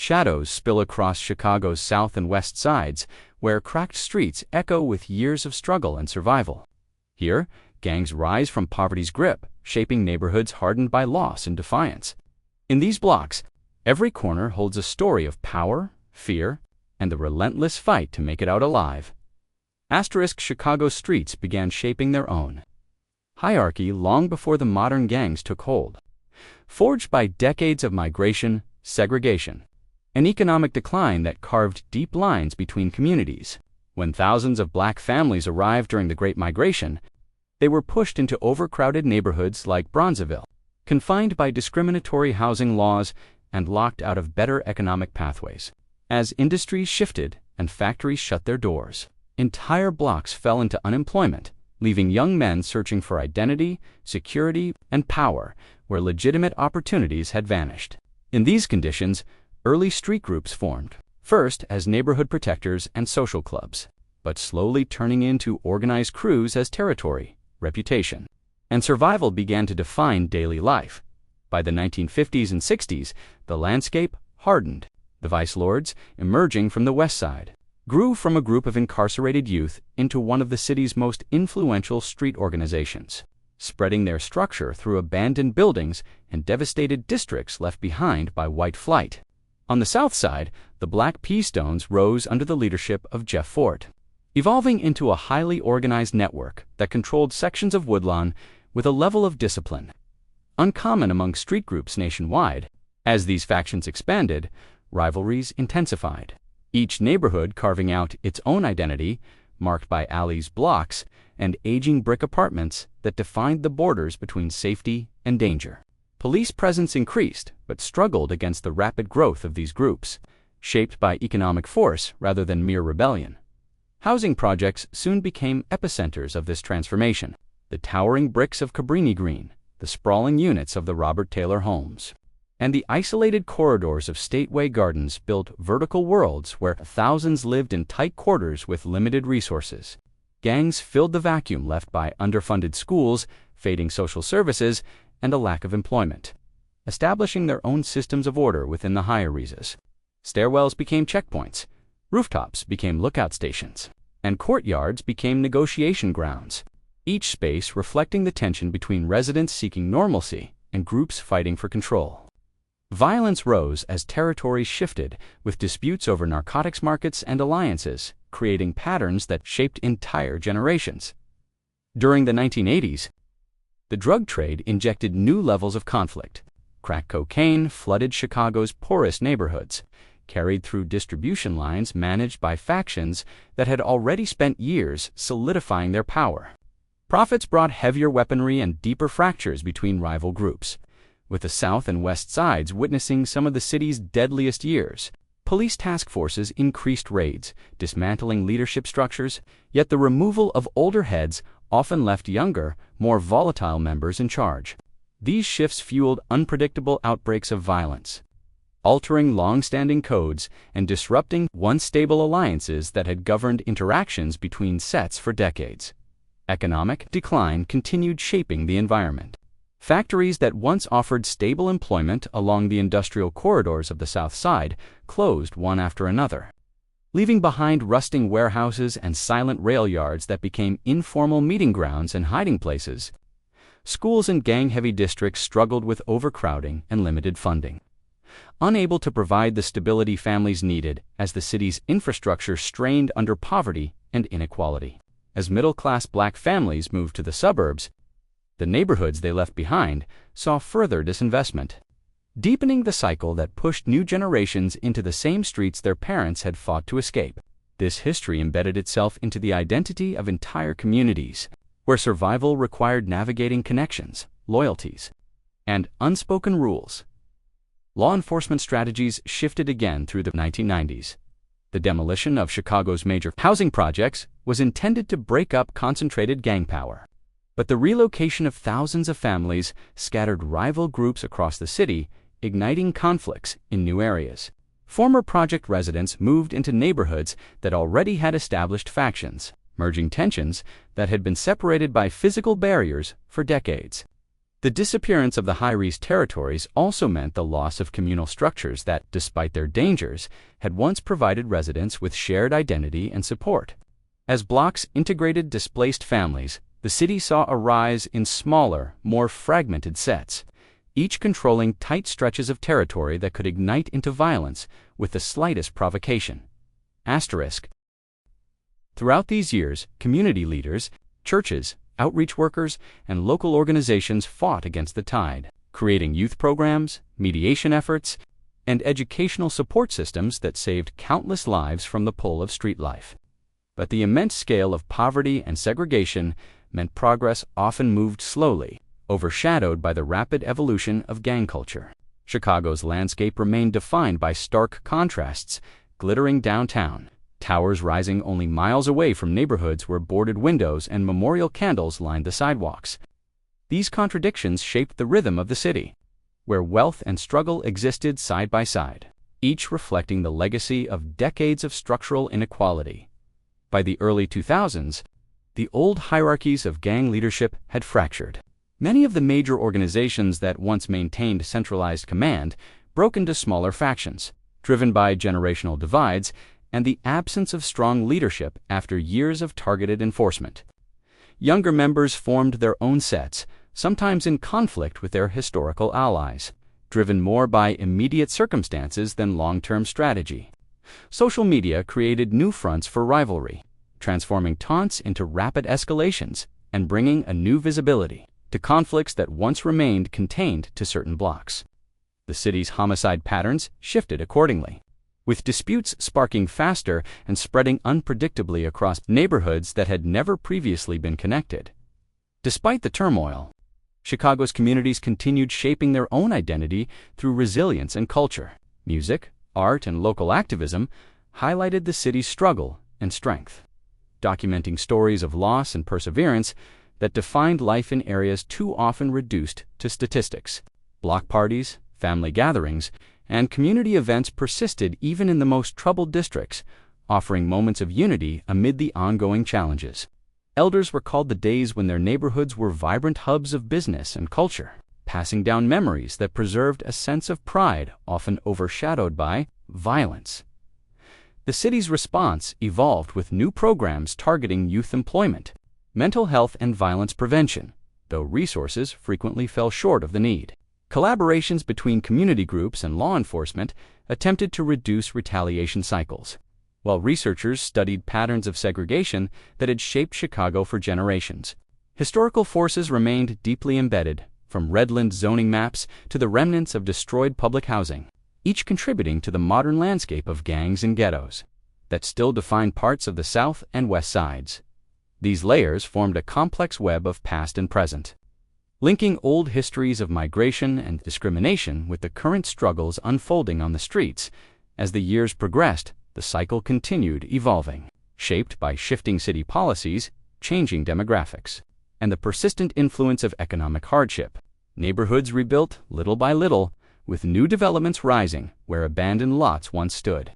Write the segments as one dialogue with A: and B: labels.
A: Shadows spill across Chicago's south and west sides, where cracked streets echo with years of struggle and survival. Here, gangs rise from poverty's grip, shaping neighborhoods hardened by loss and defiance. In these blocks, every corner holds a story of power, fear, and the relentless fight to make it out alive. Chicago's streets began shaping their own hierarchy long before the modern gangs took hold. Forged by decades of migration, segregation, and economic decline that carved deep lines between communities. When thousands of black families arrived during the Great Migration, they were pushed into overcrowded neighborhoods like Bronzeville, confined by discriminatory housing laws and locked out of better economic pathways. As industries shifted and factories shut their doors, entire blocks fell into unemployment, leaving young men searching for identity, security, and power where legitimate opportunities had vanished. In these conditions, early street groups formed, first as neighborhood protectors and social clubs, but slowly turning into organized crews as territory, reputation, and survival began to define daily life. By the 1950s and 60s, the landscape hardened. The vice lords, emerging from the west side, grew from a group of incarcerated youth into one of the city's most influential street organizations, spreading their structure through abandoned buildings and devastated districts left behind by white flight. On the south side, the Black Pea Stones rose under the leadership of Jeff Fort, evolving into a highly organized network that controlled sections of Woodlawn with a level of discipline uncommon among street groups nationwide. As these factions expanded, rivalries intensified, each neighborhood carving out its own identity, marked by alleys, blocks, and aging brick apartments that defined the borders between safety and danger. Police presence increased, but struggled against the rapid growth of these groups, shaped by economic force rather than mere rebellion. Housing projects soon became epicenters of this transformation. The towering bricks of Cabrini-Green, the sprawling units of the Robert Taylor homes, and the isolated corridors of Stateway Gardens built vertical worlds where thousands lived in tight quarters with limited resources. Gangs filled the vacuum left by underfunded schools, fading social services, and a lack of employment, establishing their own systems of order within the higher rises. Stairwells became checkpoints, rooftops became lookout stations, and courtyards became negotiation grounds, each space reflecting the tension between residents seeking normalcy and groups fighting for control. Violence rose as territories shifted, with disputes over narcotics markets and alliances, creating patterns that shaped entire generations. During the 1980s, the drug trade injected new levels of conflict. Crack cocaine flooded Chicago's poorest neighborhoods, carried through distribution lines managed by factions that had already spent years solidifying their power. Profits brought heavier weaponry and deeper fractures between rival groups, with the south and west sides witnessing some of the city's deadliest years. Police task forces increased raids, dismantling leadership structures, yet the removal of older heads often left younger, more volatile members in charge. These shifts fueled unpredictable outbreaks of violence, altering long-standing codes and disrupting once stable alliances that had governed interactions between sets for decades. Economic decline continued shaping the environment. Factories that once offered stable employment along the industrial corridors of the South Side closed one after another, leaving behind rusting warehouses and silent rail yards that became informal meeting grounds and hiding places. Schools in gang-heavy districts struggled with overcrowding and limited funding, unable to provide the stability families needed as the city's infrastructure strained under poverty and inequality. As middle-class black families moved to the suburbs, the neighborhoods they left behind saw further disinvestment, deepening the cycle that pushed new generations into the same streets their parents had fought to escape. This history embedded itself into the identity of entire communities, where survival required navigating connections, loyalties, and unspoken rules. Law enforcement strategies shifted again through the 1990s. The demolition of Chicago's major housing projects was intended to break up concentrated gang power. But the relocation of thousands of families scattered rival groups across the city, igniting conflicts in new areas. Former project residents moved into neighborhoods that already had established factions, merging tensions that had been separated by physical barriers for decades. The disappearance of the high-rise territories also meant the loss of communal structures that, despite their dangers, had once provided residents with shared identity and support. As blocks integrated displaced families, the city saw a rise in smaller, more fragmented sets, each controlling tight stretches of territory that could ignite into violence with the slightest provocation. Asterisk. Throughout these years, community leaders, churches, outreach workers, and local organizations fought against the tide, creating youth programs, mediation efforts, and educational support systems that saved countless lives from the pull of street life. But the immense scale of poverty and segregation meant progress often moved slowly, overshadowed by the rapid evolution of gang culture. Chicago's landscape remained defined by stark contrasts: glittering downtown, towers rising only miles away from neighborhoods where boarded windows and memorial candles lined the sidewalks. These contradictions shaped the rhythm of the city, where wealth and struggle existed side by side, each reflecting the legacy of decades of structural inequality. By the early 2000s, the old hierarchies of gang leadership had fractured. Many of the major organizations that once maintained centralized command broke into smaller factions, driven by generational divides and the absence of strong leadership after years of targeted enforcement. Younger members formed their own sets, sometimes in conflict with their historical allies, driven more by immediate circumstances than long-term strategy. Social media created new fronts for rivalry, transforming taunts into rapid escalations and bringing a new visibility to conflicts that once remained contained to certain blocks. The city's homicide patterns shifted accordingly, with disputes sparking faster and spreading unpredictably across neighborhoods that had never previously been connected. Despite the turmoil, Chicago's communities continued shaping their own identity through resilience and culture. Music, art, and local activism highlighted the city's struggle and strength, documenting stories of loss and perseverance that defined life in areas too often reduced to statistics. Block parties, family gatherings, and community events persisted even in the most troubled districts, offering moments of unity amid the ongoing challenges. Elders recalled the days when their neighborhoods were vibrant hubs of business and culture, passing down memories that preserved a sense of pride often overshadowed by violence. The city's response evolved with new programs targeting youth employment, mental health, and violence prevention, though resources frequently fell short of the need. Collaborations between community groups and law enforcement attempted to reduce retaliation cycles, while researchers studied patterns of segregation that had shaped Chicago for generations. Historical forces remained deeply embedded, from Redland zoning maps to the remnants of destroyed public housing, each contributing to the modern landscape of gangs and ghettos that still define parts of the South and West Sides. These layers formed a complex web of past and present, linking old histories of migration and discrimination with the current struggles unfolding on the streets. As the years progressed, the cycle continued evolving, shaped by shifting city policies, changing demographics, and the persistent influence of economic hardship. Neighborhoods rebuilt little by little, with new developments rising where abandoned lots once stood,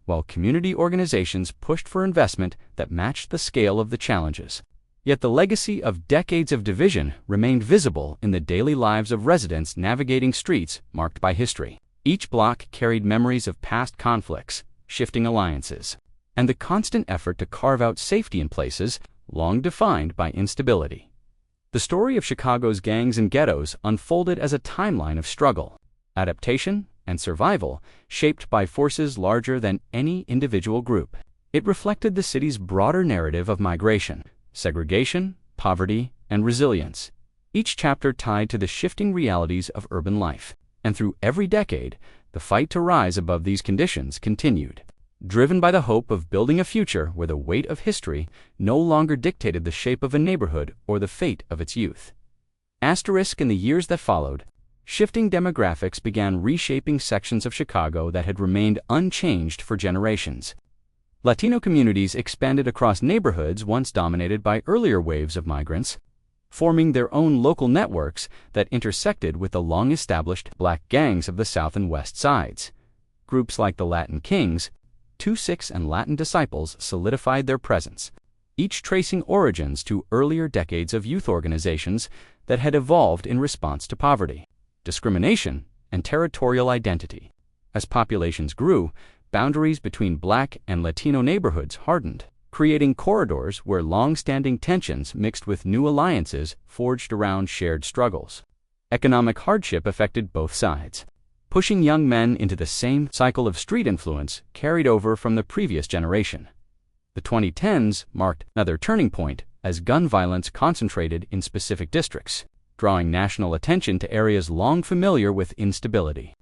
A: while community organizations pushed for investment that matched the scale of the challenges. Yet the legacy of decades of division remained visible in the daily lives of residents navigating streets marked by history. Each block carried memories of past conflicts, shifting alliances, and the constant effort to carve out safety in places long defined by instability. The story of Chicago's gangs and ghettos unfolded as a timeline of struggle, adaptation, and survival, shaped by forces larger than any individual group. It reflected the city's broader narrative of migration, segregation, poverty, and resilience, each chapter tied to the shifting realities of urban life. And through every decade, the fight to rise above these conditions continued, driven by the hope of building a future where the weight of history no longer dictated the shape of a neighborhood or the fate of its youth. Asterisk. In the years that followed, shifting demographics began reshaping sections of Chicago that had remained unchanged for generations. Latino communities expanded across neighborhoods once dominated by earlier waves of migrants, forming their own local networks that intersected with the long-established black gangs of the South and West Sides. Groups like the Latin Kings, 2-6, and Latin Disciples solidified their presence, each tracing origins to earlier decades of youth organizations that had evolved in response to poverty, discrimination, and territorial identity. As populations grew, boundaries between Black and Latino neighborhoods hardened, creating corridors where long-standing tensions mixed with new alliances forged around shared struggles. Economic hardship affected both sides, pushing young men into the same cycle of street influence carried over from the previous generation. The 2010s marked another turning point as gun violence concentrated in specific districts, drawing national attention to areas long familiar with instability.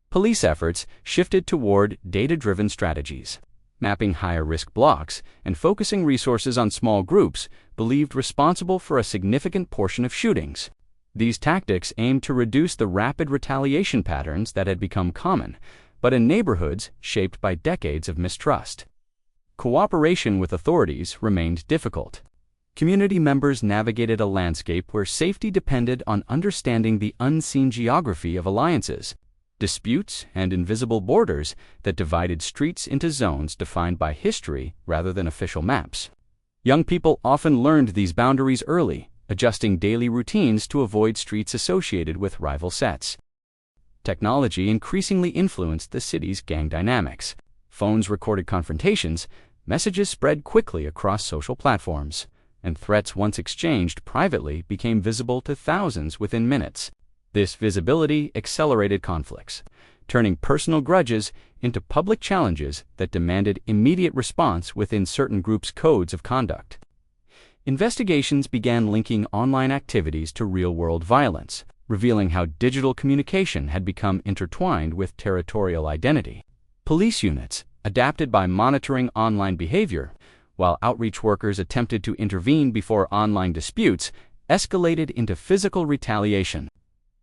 A: Police efforts shifted toward data-driven strategies, mapping higher-risk blocks and focusing resources on small groups believed responsible for a significant portion of shootings. These tactics aimed to reduce the rapid retaliation patterns that had become common, but in neighborhoods shaped by decades of mistrust. Cooperation with authorities remained difficult. Community members navigated a landscape where safety depended on understanding the unseen geography of alliances, disputes, and invisible borders that divided streets into zones defined by history rather than official maps. Young people often learned these boundaries early, adjusting daily routines to avoid streets associated with rival sets. Technology increasingly influenced the city's gang dynamics. Phones recorded confrontations, messages spread quickly across social platforms, and threats once exchanged privately became visible to thousands within minutes. This visibility accelerated conflicts, turning personal grudges into public challenges that demanded immediate response within certain groups' codes of conduct. Investigations began linking online activities to real-world violence, revealing how digital communication had become intertwined with territorial identity. Police units adapted by monitoring online behavior, while outreach workers attempted to intervene before online disputes escalated into physical retaliation.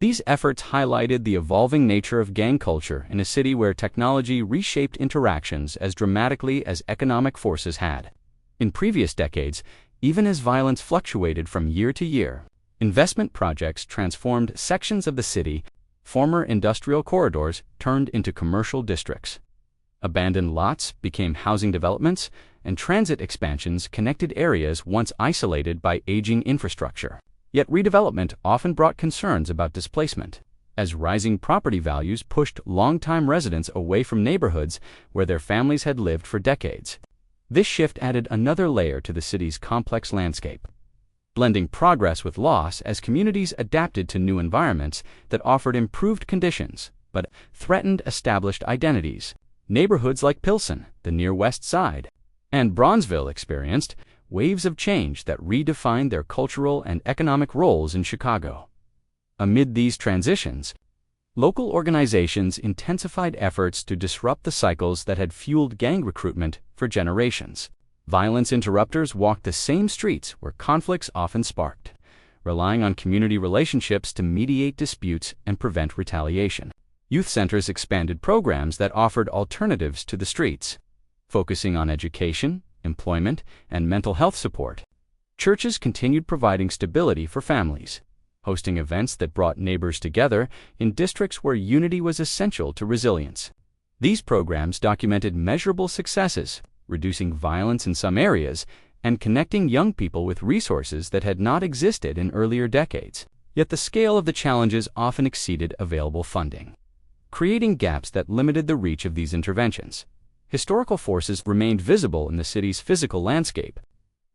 A: These efforts highlighted the evolving nature of gang culture in a city where technology reshaped interactions as dramatically as economic forces had. In previous decades, even as violence fluctuated from year to year, investment projects transformed sections of the city. Former industrial corridors turned into commercial districts. Abandoned lots became housing developments, and transit expansions connected areas once isolated by aging infrastructure. Yet redevelopment often brought concerns about displacement, as rising property values pushed longtime residents away from neighborhoods where their families had lived for decades. This shift added another layer to the city's complex landscape, blending progress with loss as communities adapted to new environments that offered improved conditions but threatened established identities. Neighborhoods like Pilsen, the near West Side, and Bronzeville experienced waves of change that redefined their cultural and economic roles in Chicago. Amid these transitions, local organizations intensified efforts to disrupt the cycles that had fueled gang recruitment for generations. Violence interrupters walked the same streets where conflicts often sparked, relying on community relationships to mediate disputes and prevent retaliation. Youth centers expanded programs that offered alternatives to the streets, focusing on education, employment, and mental health support. Churches continued providing stability for families, hosting events that brought neighbors together in districts where unity was essential to resilience. These programs documented measurable successes, reducing violence in some areas and connecting young people with resources that had not existed in earlier decades. Yet the scale of the challenges often exceeded available funding, creating gaps that limited the reach of these interventions. Historical forces remained visible in the city's physical landscape.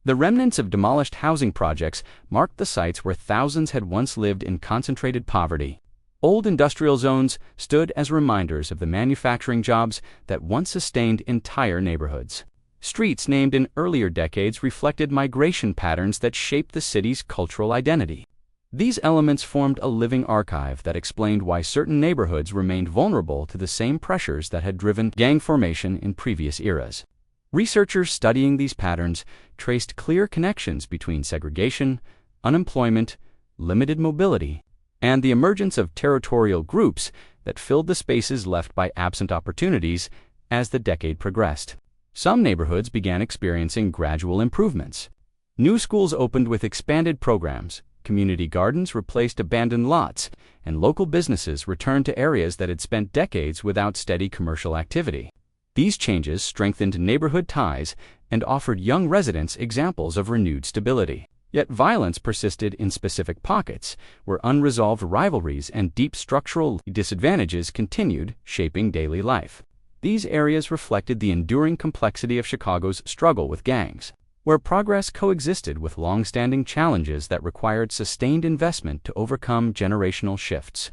A: The remnants of demolished housing projects marked the sites where thousands had once lived in concentrated poverty. Old industrial zones stood as reminders of the manufacturing jobs that once sustained entire neighborhoods. Streets named in earlier decades reflected migration patterns that shaped the city's cultural identity. These elements formed a living archive that explained why certain neighborhoods remained vulnerable to the same pressures that had driven gang formation in previous eras. Researchers studying these patterns traced clear connections between segregation, unemployment, limited mobility, and the emergence of territorial groups that filled the spaces left by absent opportunities as the decade progressed. Some neighborhoods began experiencing gradual improvements. New schools opened with expanded programs, community gardens replaced abandoned lots, and local businesses returned to areas that had spent decades without steady commercial activity. These changes strengthened neighborhood ties and offered young residents examples of renewed stability. Yet violence persisted in specific pockets, where unresolved rivalries and deep structural disadvantages continued shaping daily life. These areas reflected the enduring complexity of Chicago's struggle with gangs, where progress coexisted with long-standing challenges that required sustained investment to overcome generational shifts.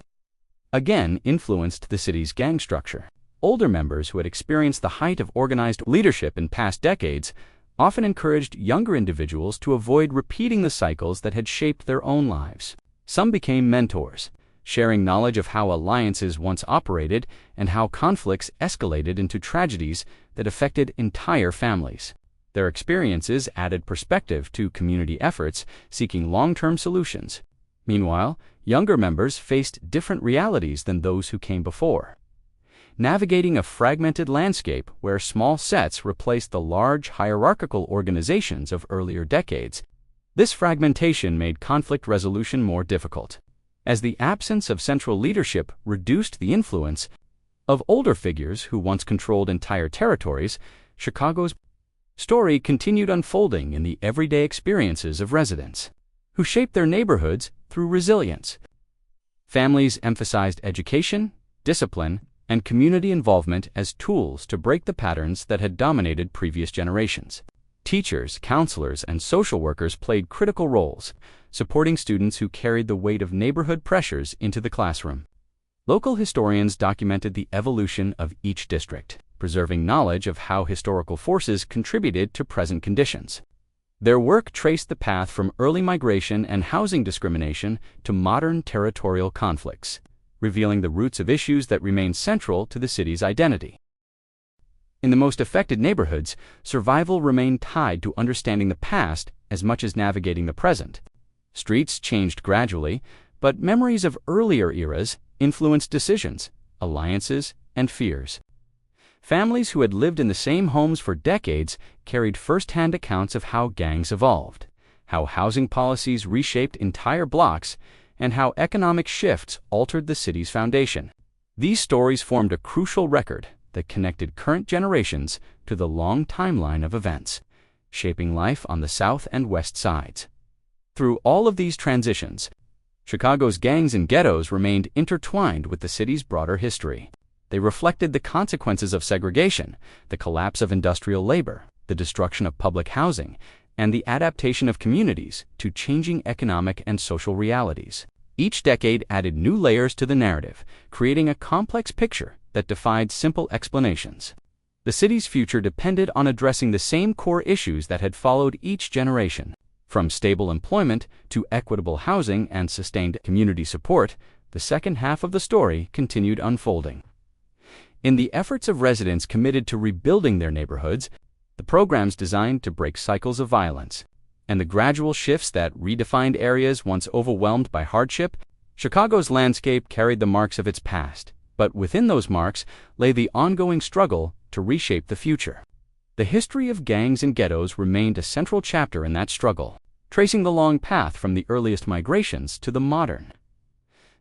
A: Again, influenced the city's gang structure. Older members who had experienced the height of organized leadership in past decades often encouraged younger individuals to avoid repeating the cycles that had shaped their own lives. Some became mentors, sharing knowledge of how alliances once operated and how conflicts escalated into tragedies that affected entire families. Their experiences added perspective to community efforts seeking long-term solutions. Meanwhile, younger members faced different realities than those who came before, navigating a fragmented landscape where small sets replaced the large hierarchical organizations of earlier decades. This fragmentation made conflict resolution more difficult, as the absence of central leadership reduced the influence of older figures who once controlled entire territories. Chicago's story continued unfolding in the everyday experiences of residents, who shaped their neighborhoods through resilience. Families emphasized education, discipline, and community involvement as tools to break the patterns that had dominated previous generations. Teachers, counselors, and social workers played critical roles, supporting students who carried the weight of neighborhood pressures into the classroom. Local historians documented the evolution of each district, preserving knowledge of how historical forces contributed to present conditions. Their work traced the path from early migration and housing discrimination to modern territorial conflicts, revealing the roots of issues that remain central to the city's identity. In the most affected neighborhoods, survival remained tied to understanding the past as much as navigating the present. Streets changed gradually, but memories of earlier eras influenced decisions, alliances, and fears. Families who had lived in the same homes for decades carried first-hand accounts of how gangs evolved, how housing policies reshaped entire blocks, and how economic shifts altered the city's foundation. These stories formed a crucial record that connected current generations to the long timeline of events, shaping life on the south and west sides. Through all of these transitions, Chicago's gangs and ghettos remained intertwined with the city's broader history. They reflected the consequences of segregation, the collapse of industrial labor, the destruction of public housing, and the adaptation of communities to changing economic and social realities. Each decade added new layers to the narrative, creating a complex picture that defied simple explanations. The city's future depended on addressing the same core issues that had followed each generation. From stable employment to equitable housing and sustained community support, the second half of the story continued unfolding. In the efforts of residents committed to rebuilding their neighborhoods, the programs designed to break cycles of violence, and the gradual shifts that redefined areas once overwhelmed by hardship, Chicago's landscape carried the marks of its past, but within those marks lay the ongoing struggle to reshape the future. The history of gangs and ghettos remained a central chapter in that struggle, tracing the long path from the earliest migrations to the modern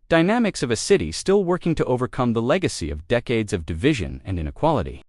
A: dynamics of a city still working to overcome the legacy of decades of division and inequality.